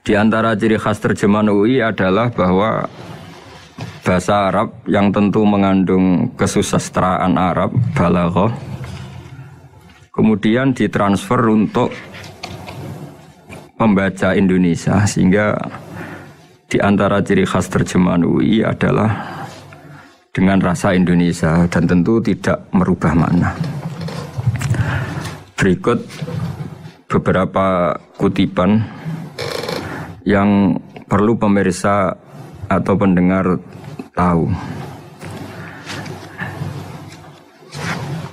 Di antara ciri khas terjemahan UI adalah bahwa bahasa Arab yang tentu mengandung kesusastraan Arab, balaghah, kemudian ditransfer untuk pembaca Indonesia, sehingga di antara ciri khas terjemahan UI adalah dengan rasa Indonesia dan tentu tidak merubah makna. Berikut beberapa kutipan yang perlu pemirsa atau pendengar tahu.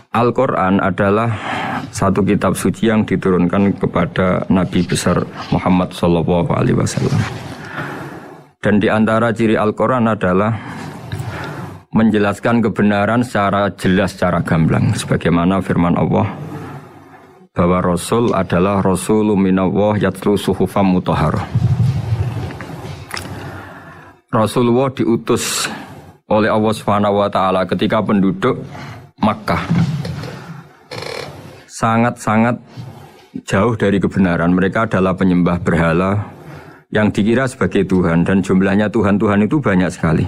Al-Quran adalah satu kitab suci yang diturunkan kepada Nabi besar Muhammad SAW. Dan di antara ciri Al-Quran adalah menjelaskan kebenaran secara jelas, secara gamblang. Sebagaimana firman Allah, bahwa Rasul adalah Rasulun minallah yatlu suhufam mutahharah. Rasulullah diutus oleh Allah Subhanahu wa taala ketika penduduk Makkah sangat-sangat jauh dari kebenaran. Mereka adalah penyembah berhala yang dikira sebagai Tuhan, dan jumlahnya Tuhan-Tuhan itu banyak sekali.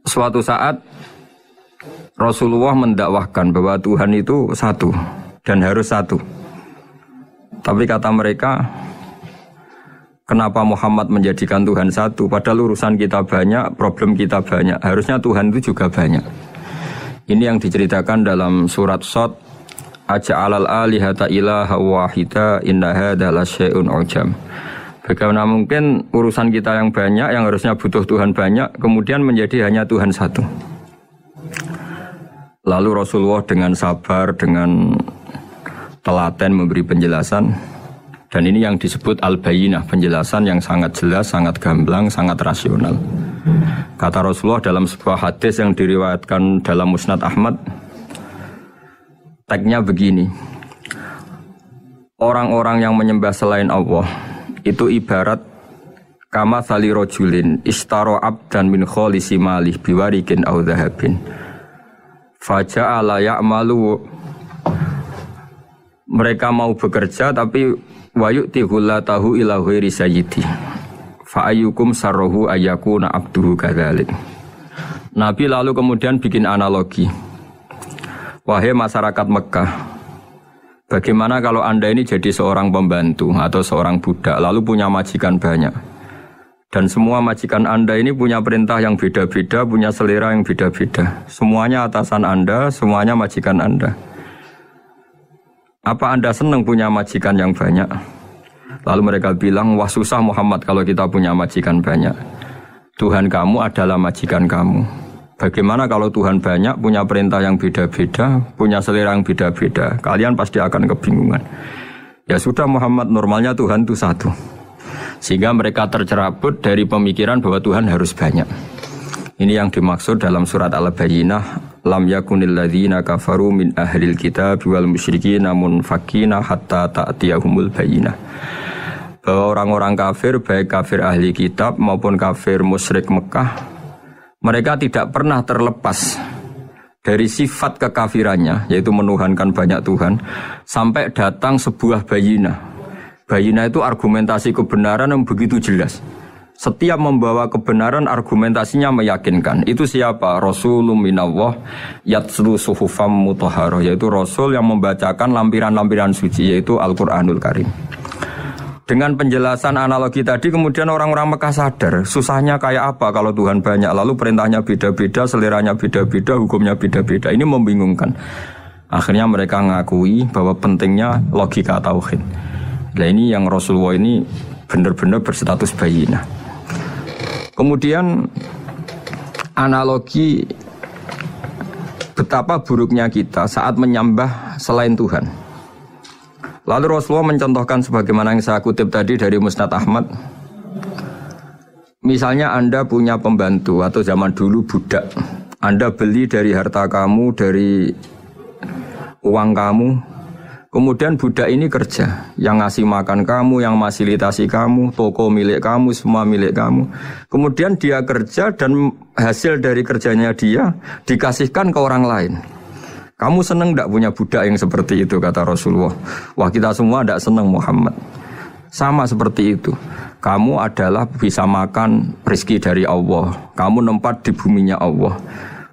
Suatu saat Rasulullah mendakwahkan bahwa Tuhan itu satu dan harus satu. Tapi kata mereka, kenapa Muhammad menjadikan Tuhan satu? Padahal urusan kita banyak, problem kita banyak. Harusnya Tuhan itu juga banyak. Ini yang diceritakan dalam surat Shad, Aja'alal alihata ilaha wahida inna hadza lasyai'un ujam. Bagaimana mungkin urusan kita yang banyak, yang harusnya butuh Tuhan banyak, kemudian menjadi hanya Tuhan satu. Lalu Rasulullah dengan sabar, dengan telaten memberi penjelasan. Dan ini yang disebut al-bayyinah, penjelasan yang sangat jelas, sangat gamblang, sangat rasional. Kata Rasulullah dalam sebuah hadis yang diriwayatkan dalam Musnad Ahmad, tagnya begini: orang-orang yang menyembah selain Allah itu ibarat kama thali rojulin istaro abdan min kholisi malih biwarikin au dhahabin faja'ala ya'malu. Mereka mau bekerja tapi wayu'ti hullatahu ila ghairi sayyidi fa ayyukum sarruhu ayyakuna abduhu kadzalik. Nabi lalu kemudian bikin analogi, wahai masyarakat Mekah, bagaimana kalau Anda ini jadi seorang pembantu atau seorang budak lalu punya majikan banyak, dan semua majikan Anda ini punya perintah yang beda-beda, punya selera yang beda-beda, semuanya atasan Anda, semuanya majikan Anda. Apa Anda senang punya majikan yang banyak? Lalu mereka bilang, wah susah Muhammad kalau kita punya majikan banyak. Tuhan kamu adalah majikan kamu. Bagaimana kalau Tuhan banyak, punya perintah yang beda-beda, punya selera yang beda-beda? Kalian pasti akan kebingungan. Ya sudah Muhammad, normalnya Tuhan itu satu. Sehingga mereka tercerabut dari pemikiran bahwa Tuhan harus banyak. Ini yang dimaksud dalam surat Al-Bayyinah, lam yakunil ladzina kafaru min ahlil kitab wal musyrikin munfakina hatta ta'tiyahumul bayyinah. Bahwa orang-orang kafir, baik kafir ahli kitab maupun kafir musyrik Mekah, mereka tidak pernah terlepas dari sifat kekafirannya, yaitu menuhankan banyak Tuhan, sampai datang sebuah bayyinah. Bayyinah itu argumentasi kebenaran yang begitu jelas. Setiap membawa kebenaran, argumentasinya meyakinkan. Itu siapa? Rasulun minallah yatslu suhufam mutahharah, yaitu Rasul yang membacakan lampiran-lampiran suci, yaitu Al-Quranul Karim. Dengan penjelasan analogi tadi, kemudian orang-orang Mekah sadar, susahnya kayak apa kalau Tuhan banyak, lalu perintahnya beda-beda, seleranya beda-beda, hukumnya beda-beda. Ini membingungkan. Akhirnya mereka ngakui bahwa pentingnya logika tauhid. Nah ini yang Rasulullah ini benar-benar berstatus bayyinah. Kemudian analogi betapa buruknya kita saat menyembah selain Tuhan. Lalu Rasulullah mencontohkan sebagaimana yang saya kutip tadi dari Musnad Ahmad. Misalnya Anda punya pembantu atau zaman dulu budak. Anda beli dari harta kamu, dari uang kamu. Kemudian budak ini kerja, yang ngasih makan kamu, yang fasilitasi kamu, toko milik kamu, semua milik kamu. Kemudian dia kerja dan hasil dari kerjanya dia dikasihkan ke orang lain. Kamu senang tidak punya budak yang seperti itu, kata Rasulullah. Wah kita semua tidak senang Muhammad. Sama seperti itu. Kamu adalah bisa makan rezeki dari Allah. Kamu nempat di buminya Allah.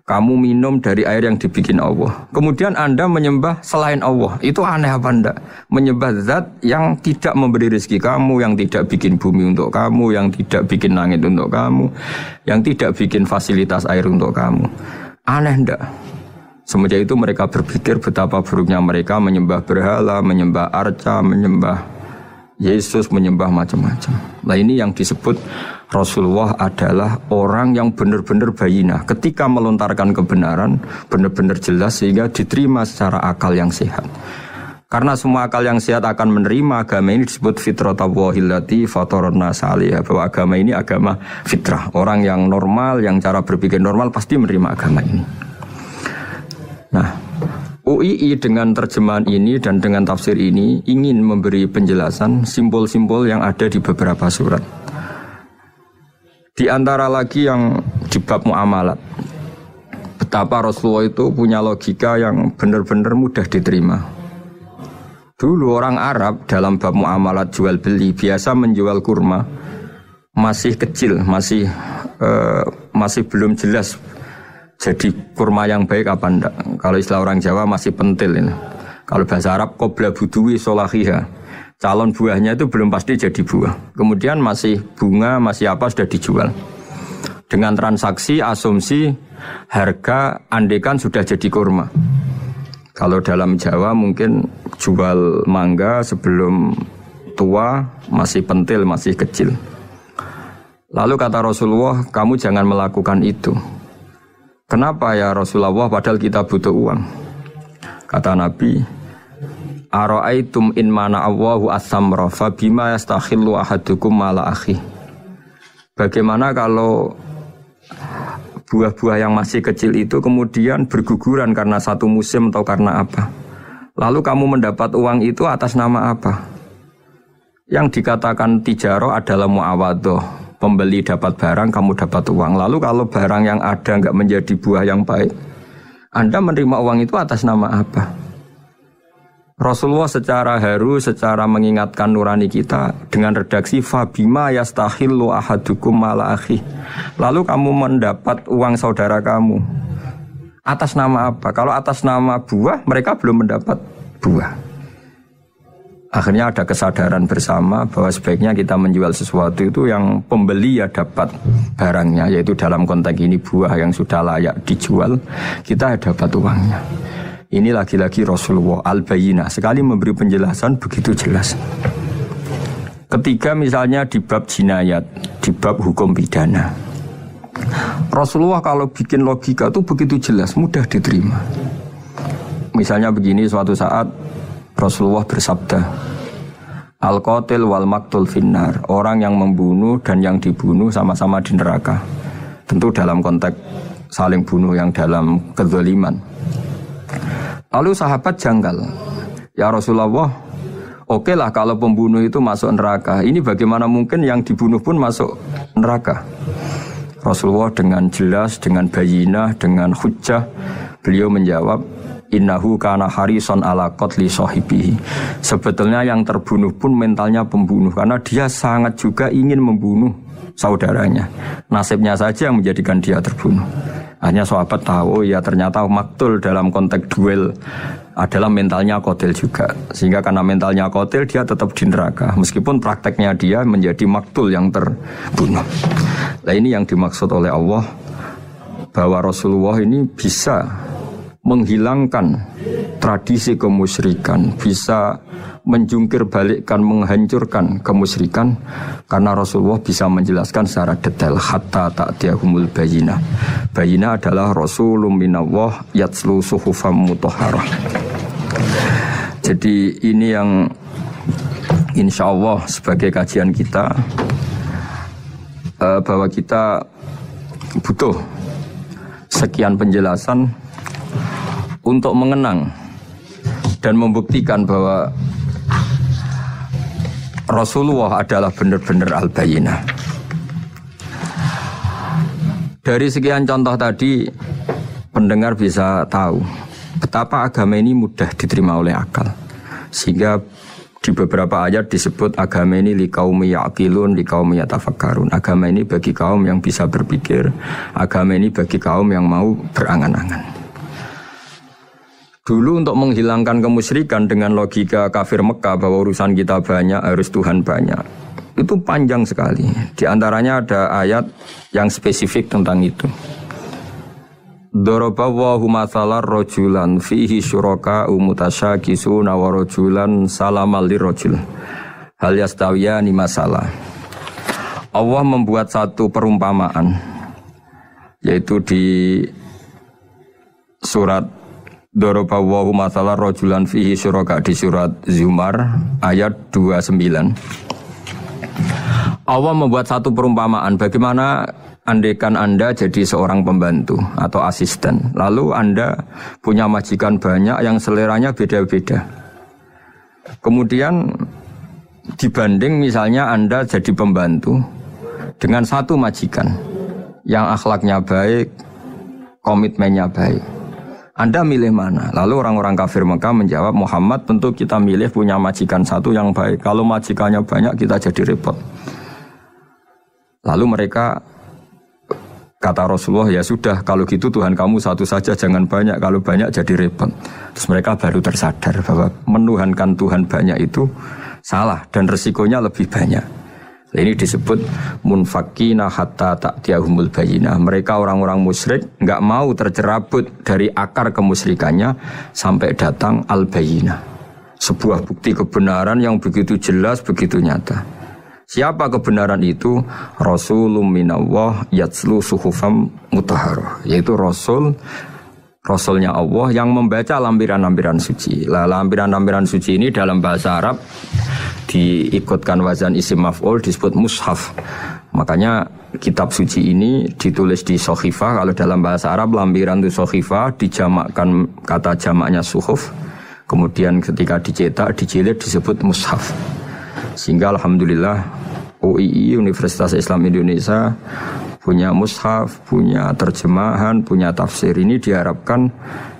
Kamu minum dari air yang dibikin Allah. Kemudian Anda menyembah selain Allah. Itu aneh apa enggak? Menyembah zat yang tidak memberi rezeki kamu, yang tidak bikin bumi untuk kamu, yang tidak bikin langit untuk kamu, yang tidak bikin fasilitas air untuk kamu. Aneh enggak? Semenjak itu mereka berpikir betapa buruknya mereka menyembah berhala, menyembah arca, menyembah Yesus, menyembah macam-macam. Nah ini yang disebut Rasulullah adalah orang yang benar-benar bayinah. Ketika melontarkan kebenaran, benar-benar jelas sehingga diterima secara akal yang sehat. Karena semua akal yang sehat akan menerima agama ini disebut fitratallahi fatarna salihah. Bahwa agama ini agama fitrah. Orang yang normal, yang cara berpikir normal pasti menerima agama ini. Nah, UII dengan terjemahan ini dan dengan tafsir ini ingin memberi penjelasan simbol-simbol yang ada di beberapa surat. Di antara lagi yang di bab muamalat, betapa Rasulullah itu punya logika yang benar-benar mudah diterima. Dulu orang Arab dalam bab muamalat jual beli biasa menjual kurma masih kecil, masih belum jelas. Jadi kurma yang baik apa enggak? Kalau istilah orang Jawa masih pentil ini. Kalau bahasa Arab qobla budui solahiha. Calon buahnya itu belum pasti jadi buah. Kemudian masih bunga, masih apa sudah dijual. Dengan transaksi, asumsi, harga andekan sudah jadi kurma. Kalau dalam Jawa mungkin jual mangga sebelum tua masih pentil, masih kecil. Lalu kata Rasulullah, kamu jangan melakukan itu. Kenapa ya Rasulullah padahal kita butuh uang? Kata Nabi, ara'aitum in mana Allahu as-samra fa bima yastakhillu ahadukum mala akhi. Bagaimana kalau buah-buah yang masih kecil itu kemudian berguguran karena satu musim atau karena apa? Lalu kamu mendapat uang itu atas nama apa? Yang dikatakan tijaro adalah muawadhah. Pembeli dapat barang, kamu dapat uang. Lalu kalau barang yang ada enggak menjadi buah yang baik, Anda menerima uang itu atas nama apa? Rasulullah secara haru, secara mengingatkan nurani kita dengan redaksi fabima yastakhillu ahadukum mala akhi. Lalu kamu mendapat uang saudara kamu atas nama apa? Kalau atas nama buah, mereka belum mendapat buah. Akhirnya ada kesadaran bersama bahwa sebaiknya kita menjual sesuatu itu yang pembeli ya dapat barangnya, yaitu dalam konteks ini buah yang sudah layak dijual, kita dapat uangnya. Ini lagi-lagi Rasulullah al-Bayyinah sekali memberi penjelasan begitu jelas. Ketiga misalnya di bab jinayat, di bab hukum pidana, Rasulullah kalau bikin logika itu begitu jelas, mudah diterima. Misalnya begini, suatu saat Rasulullah bersabda, al-qatil wal maktul finnar, orang yang membunuh dan yang dibunuh sama-sama di neraka. Tentu dalam konteks saling bunuh yang dalam kezaliman. Lalu sahabat janggal, ya Rasulullah, oke lah kalau pembunuh itu masuk neraka, ini bagaimana mungkin yang dibunuh pun masuk neraka? Rasulullah dengan jelas, dengan bayinah, dengan hujjah, beliau menjawab, innahu kana harisan ala qatli sahibihi. Sebetulnya yang terbunuh pun mentalnya pembunuh, karena dia sangat juga ingin membunuh saudaranya. Nasibnya saja yang menjadikan dia terbunuh. Hanya sahabat tahu, ya ternyata maktul dalam konteks duel adalah mentalnya qatil juga. Sehingga karena mentalnya qatil dia tetap di neraka, meskipun prakteknya dia menjadi maktul yang terbunuh. Nah ini yang dimaksud oleh Allah, bahwa Rasulullah ini bisa menghilangkan tradisi kemusyrikan, bisa menjungkir balikkan, menghancurkan kemusyrikan, karena Rasulullah bisa menjelaskan secara detail hatta ta'tiyahumul bayyinah. Bayyinah adalah Rasulun minallah yatslu suhufam mutahharah. Jadi ini yang insya Allah sebagai kajian kita, bahwa kita butuh sekian penjelasan untuk mengenang dan membuktikan bahwa Rasulullah adalah benar-benar al-Bayyinah. Dari sekian contoh tadi, pendengar bisa tahu betapa agama ini mudah diterima oleh akal, sehingga Di beberapa ayat disebut agama ini liqaumi ya'qilun, liqaumi yatafakkarun. Agama ini bagi kaum yang bisa berpikir, agama ini bagi kaum yang mau berangan-angan. Dulu untuk menghilangkan kemusyrikan dengan logika kafir Mekah bahwa urusan kita banyak, harus Tuhan banyak, itu panjang sekali. Di antaranya ada ayat yang spesifik tentang itu. Daraballahu mathalan rajulan fihi syuraka'u mutasyakisuna wa rajulan salamal lirajul hal yastawiyani masalah. Allah membuat satu perumpamaan, yaitu di surat Daraballahu mathalan rajulan fihi syuraka' di surat Zumar ayat 29. Allah membuat satu perumpamaan bagaimana andaikan Anda jadi seorang pembantu atau asisten, lalu Anda punya majikan banyak yang seleranya beda-beda. Kemudian dibanding misalnya Anda jadi pembantu dengan satu majikan yang akhlaknya baik, komitmennya baik. Anda milih mana? Lalu orang-orang kafir Mekah menjawab, Muhammad tentu kita milih punya majikan satu yang baik. Kalau majikannya banyak kita jadi repot. Lalu mereka kata Rasulullah, ya sudah kalau gitu Tuhan kamu satu saja, jangan banyak, kalau banyak jadi repot. Terus mereka baru tersadar bahwa menuhankan Tuhan banyak itu salah dan resikonya lebih banyak. Ini disebut munfakina hatta ta'tiyahumul bayyinah. Mereka orang-orang musyrik enggak mau tercerabut dari akar kemusyrikannya sampai datang al-bayyinah. Sebuah bukti kebenaran yang begitu jelas, begitu nyata. Siapa kebenaran itu? Rasulun minallah yatslu suhufam mutahharah, yaitu Rasulnya Allah yang membaca lampiran-lampiran suci. Lah lampiran-lampiran suci ini dalam bahasa Arab diikutkan wazan isim maf'ul disebut mushaf. Makanya kitab suci ini ditulis di sohifah. Kalau dalam bahasa Arab lampiran itu sohifah, dijamakkan kata jamaknya suhuf. Kemudian ketika dicetak, dijilid disebut mushaf. Sehingga alhamdulillah UII Universitas Islam Indonesia punya mushaf, punya terjemahan, punya tafsir. Ini diharapkan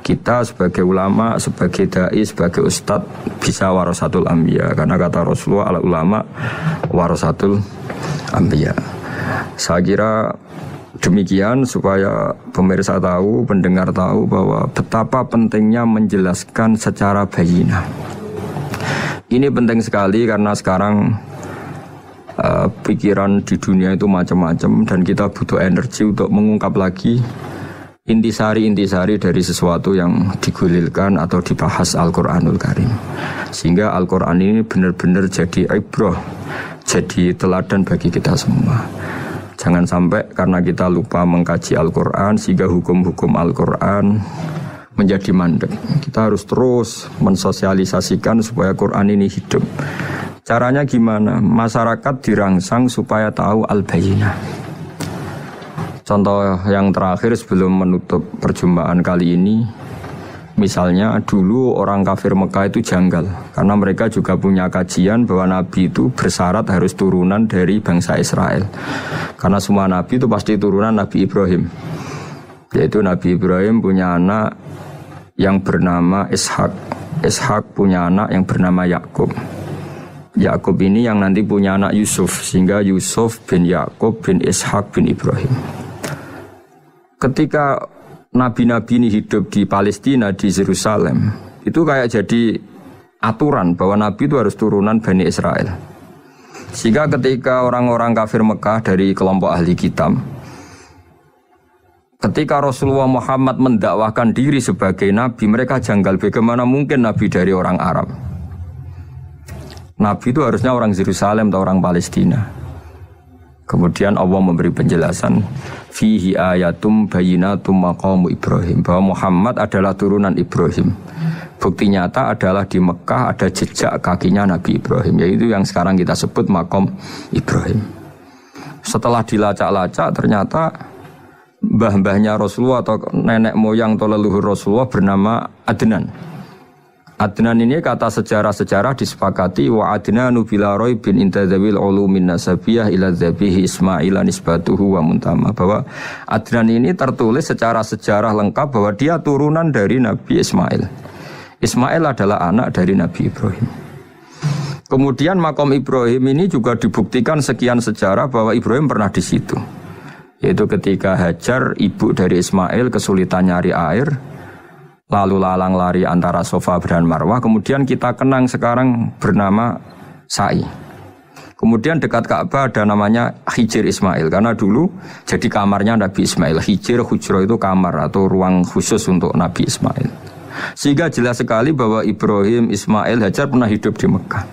kita sebagai ulama, sebagai dai, sebagai ustadz bisa warasatul anbiya. Karena kata Rasulullah al ulama warasatul anbiya. Saya kira demikian supaya pemirsa tahu, pendengar tahu bahwa betapa pentingnya menjelaskan secara bayyinah. Ini penting sekali karena sekarang pikiran di dunia itu macam-macam dan kita butuh energi untuk mengungkap lagi intisari-intisari dari sesuatu yang digulirkan atau dibahas Al-Quranul Karim. Sehingga Al-Quran ini benar-benar jadi ibrah, jadi teladan bagi kita semua. Jangan sampai karena kita lupa mengkaji Al-Quran sehingga hukum-hukum Al-Quran menjadi mandek. Kita harus terus mensosialisasikan supaya Quran ini hidup. Caranya gimana? Masyarakat dirangsang supaya tahu al-bayyinah. Contoh yang terakhir sebelum menutup perjumpaan kali ini, misalnya dulu orang kafir Mekah itu janggal karena mereka juga punya kajian bahwa Nabi itu bersyarat harus turunan dari bangsa Israel. Karena semua Nabi itu pasti turunan Nabi Ibrahim. Yaitu Nabi Ibrahim punya anak yang bernama Ishak. Ishak punya anak yang bernama Yakub. Yakub ini yang nanti punya anak Yusuf, sehingga Yusuf bin Yakub bin Ishak bin Ibrahim. Ketika nabi-nabi ini hidup di Palestina, di Yerusalem, itu kayak jadi aturan bahwa nabi itu harus turunan Bani Israel. Sehingga ketika orang-orang kafir Mekah dari kelompok ahli kitab, ketika Rasulullah Muhammad mendakwahkan diri sebagai nabi, mereka janggal, bagaimana mungkin nabi dari orang Arab? Nabi itu harusnya orang Yerusalem atau orang Palestina. Kemudian Allah memberi penjelasan, fihi ayatum bayyinatum maqamu Ibrahim, bahwa Muhammad adalah turunan Ibrahim. Bukti nyata adalah di Mekah ada jejak kakinya Nabi Ibrahim, yaitu yang sekarang kita sebut maqam Ibrahim. Setelah dilacak-lacak ternyata mbah-mbahnya Rasulullah atau nenek moyang atau leluhur Rasulullah bernama Adnan. Adnan ini kata sejarah-sejarah disepakati wa adnanu bila raibin intadzawil ulumin nasabiyah ila dzabihi Ismail nisbatuhu wa muntama, bahwa Adnan ini tertulis secara sejarah lengkap bahwa dia turunan dari Nabi Ismail. Ismail adalah anak dari Nabi Ibrahim. Kemudian makom Ibrahim ini juga dibuktikan sekian sejarah bahwa Ibrahim pernah di situ. Yaitu ketika Hajar, ibu dari Ismail, kesulitan nyari air, lalu lalang lari antara Safa dan Marwah. Kemudian kita kenang sekarang bernama Sa'i. Kemudian dekat Ka'bah ada namanya Hijir Ismail, karena dulu jadi kamarnya Nabi Ismail. Hijir, hujro itu kamar atau ruang khusus untuk Nabi Ismail. Sehingga jelas sekali bahwa Ibrahim, Ismail, Hajar pernah hidup di Mekah.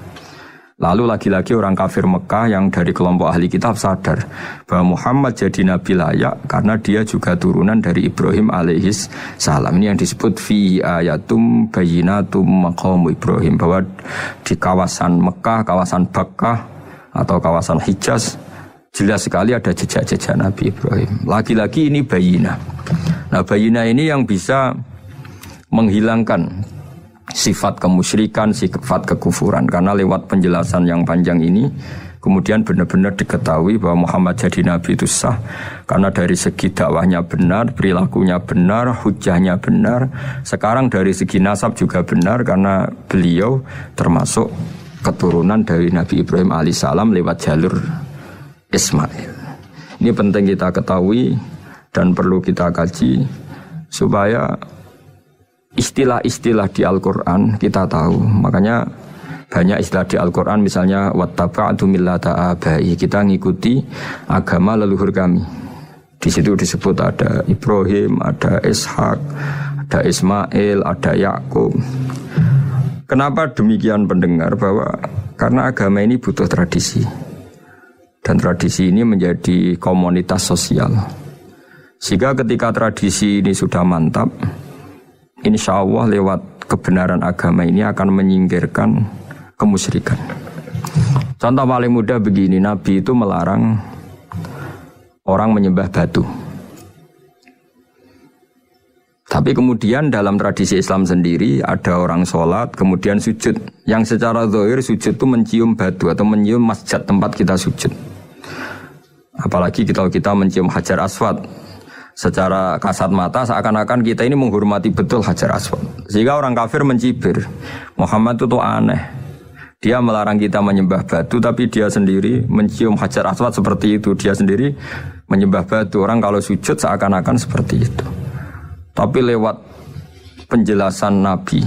Lalu lagi-lagi orang kafir Mekah yang dari kelompok ahli kitab sadar bahwa Muhammad jadi nabi layak karena dia juga turunan dari Ibrahim alaihis salam. Ini yang disebut fi ayatum bayyinatum maqam Ibrahim, bahwa di kawasan Mekah, kawasan Bakkah atau kawasan Hijaz jelas sekali ada jejak-jejak Nabi Ibrahim. Lagi-lagi ini bayina. Nah, bayina ini yang bisa menghilangkan sifat kemusyrikan, sifat kekufuran, karena lewat penjelasan yang panjang ini kemudian benar-benar diketahui bahwa Muhammad jadi nabi itu sah karena dari segi dakwahnya benar, perilakunya benar, hujahnya benar. Sekarang dari segi nasab juga benar karena beliau termasuk keturunan dari Nabi Ibrahim alaihissalam lewat jalur Ismail. Ini penting kita ketahui dan perlu kita kaji supaya istilah-istilah di Al-Quran kita tahu. Makanya banyak istilah di Al-Quran, misalnya wattaba'tu millata abai, kita ngikuti agama leluhur kami. Di situ disebut ada Ibrahim, ada Ishak, ada Ismail, ada Yakub. Kenapa demikian pendengar? Bahwa karena agama ini butuh tradisi, dan tradisi ini menjadi komunitas sosial. Sehingga ketika tradisi ini sudah mantap, insya Allah lewat kebenaran agama ini akan menyingkirkan kemusyrikan. Contoh paling mudah begini, Nabi itu melarang orang menyembah batu. Tapi kemudian dalam tradisi Islam sendiri ada orang sholat kemudian sujud, yang secara zahir sujud itu mencium batu atau mencium masjid tempat kita sujud. Apalagi kita mencium Hajar Aswad, secara kasat mata seakan-akan kita ini menghormati betul Hajar Aswad. Sehingga orang kafir mencibir, Muhammad itu aneh. Dia melarang kita menyembah batu, tapi dia sendiri mencium Hajar Aswad seperti itu. Dia sendiri menyembah batu. Orang kalau sujud seakan-akan seperti itu. Tapi lewat penjelasan Nabi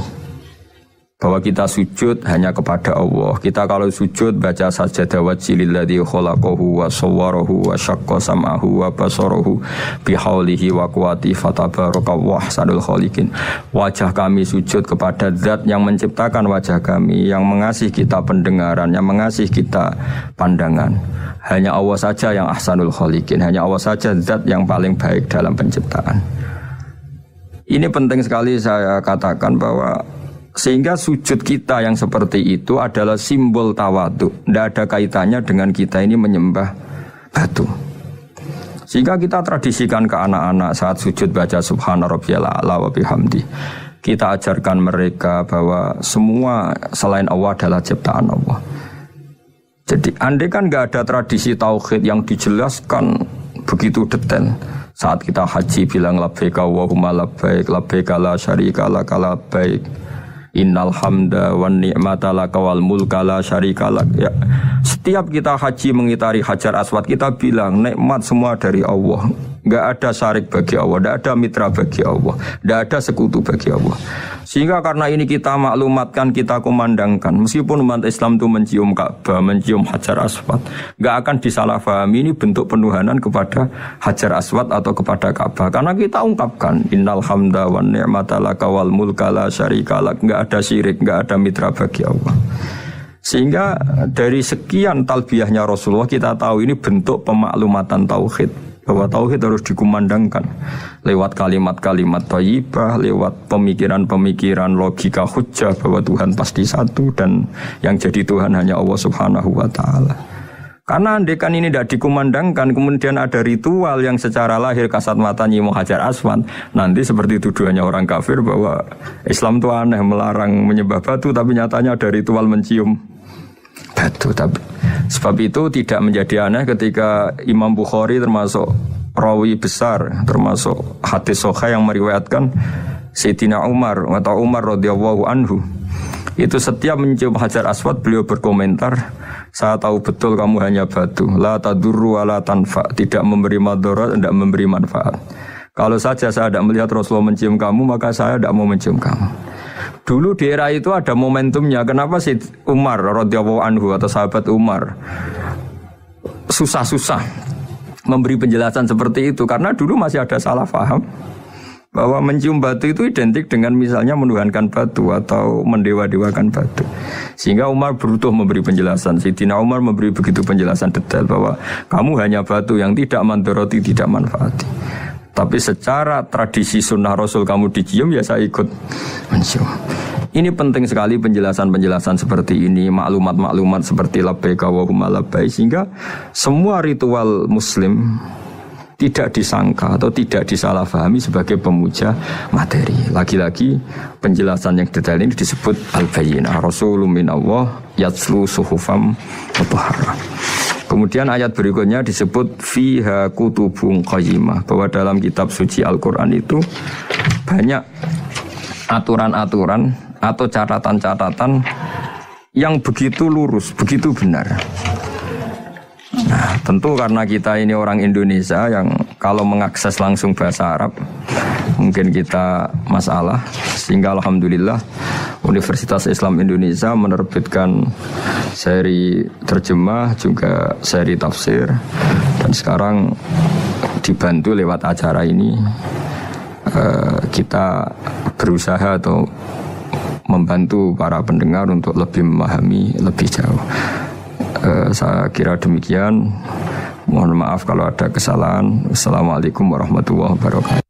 bahwa kita sujud hanya kepada Allah. Kita kalau sujud baca sajadah wajhililladzi khalaqahu wa sawwarahu wa syaqqa sam'ahu wa basarahu bihaulihi wa quwwati fatabarakallahu ahsanul khaliqin. Wajah kami sujud kepada zat yang menciptakan wajah kami, yang mengasihi kita pendengaran, yang mengasihi kita pandangan. Hanya Allah saja yang ahsanul khaliqin, hanya Allah saja zat yang paling baik dalam penciptaan. Ini penting sekali saya katakan bahwa sehingga sujud kita yang seperti itu adalah simbol tawadhu. Tidak ada kaitannya dengan kita ini menyembah batu. Sehingga kita tradisikan ke anak-anak saat sujud baca subhana rabbiyal a'la wa bihamdi. Kita ajarkan mereka bahwa semua selain Allah adalah ciptaan Allah. Jadi andai kan nggak ada tradisi tauhid yang dijelaskan begitu detail. Saat kita haji bilang labbaik Allahumma labbaik, labbaik la syarika lak labbaik, innal hamda wan ni'mata laka wal mulka la syarika lak. Ya, setiap kita haji mengitari Hajar Aswad kita bilang nikmat semua dari Allah. Enggak ada syarik bagi Allah, enggak ada mitra bagi Allah, enggak ada sekutu bagi Allah. Sehingga karena ini kita maklumatkan, kita kumandangkan, meskipun umat Islam itu mencium Ka'bah, mencium Hajar Aswad, enggak akan disalahfahami ini bentuk penuhanan kepada Hajar Aswad atau kepada Ka'bah. Karena kita ungkapkan innal hamda wan ni'mata laka wal mulka la syarika lak, enggak ada syirik, enggak ada mitra bagi Allah. Sehingga dari sekian talbiyahnya Rasulullah kita tahu ini bentuk pemaklumatan tauhid. Bahwa tauhid harus dikumandangkan lewat kalimat-kalimat thayyibah, lewat pemikiran-pemikiran logika hujjah bahwa Tuhan pasti satu dan yang jadi Tuhan hanya Allah Subhanahu wa taala. Karena andekan ini tidak dikumandangkan, kemudian ada ritual yang secara lahir kasat mata nyium Hajar Aswad, nanti seperti tuduhannya orang kafir bahwa Islam itu aneh melarang menyembah batu, tapi nyatanya ada ritual mencium batu. Tapi sebab itu tidak menjadi aneh ketika Imam Bukhari termasuk rawi besar, termasuk hadis sahih yang meriwayatkan Sayyidina Umar atau Umar radhiyallahu anhu Itu setiap mencium Hajar Aswad beliau berkomentar, saya tahu betul kamu hanya batu, la tadurru wa la tanfa, tidak memberi madarat, tidak memberi manfaat. Kalau saja saya tidak melihat Rasulullah mencium kamu, maka saya tidak mau mencium kamu. Dulu di era itu ada momentumnya. Kenapa sih Umar radhiyallahu anhu atau sahabat Umar susah-susah memberi penjelasan seperti itu? Karena dulu masih ada salah paham bahwa mencium batu itu identik dengan misalnya menuhankan batu atau mendewa-dewakan batu. Sehingga Umar berutuh memberi penjelasan. Sayyidina Umar memberi begitu penjelasan detail bahwa kamu hanya batu yang tidak mandoroti, tidak manfaati. Tapi secara tradisi sunnah Rasul kamu dicium, ya saya ikut mencium. Ini penting sekali penjelasan-penjelasan seperti ini, maklumat-maklumat seperti labbaik Allahumma labbaik, sehingga semua ritual Muslim tidak disangka atau tidak disalahfahami sebagai pemuja materi. Lagi-lagi penjelasan yang detail ini disebut al-bayyinah, Rasulun minallah yatslu suhufam mutahharah. Kemudian ayat berikutnya disebut fiha kutubun qayyimah, bahwa dalam kitab suci Al-Quran itu banyak aturan-aturan atau catatan-catatan yang begitu lurus, begitu benar. Nah, tentu karena kita ini orang Indonesia yang kalau mengakses langsung bahasa Arab mungkin kita masalah, sehingga alhamdulillah Universitas Islam Indonesia menerbitkan seri terjemah juga seri tafsir, dan sekarang dibantu lewat acara ini kita berusaha atau membantu para pendengar untuk lebih memahami lebih jauh. Saya kira demikian. Mohon maaf kalau ada kesalahan. Assalamualaikum warahmatullahi wabarakatuh.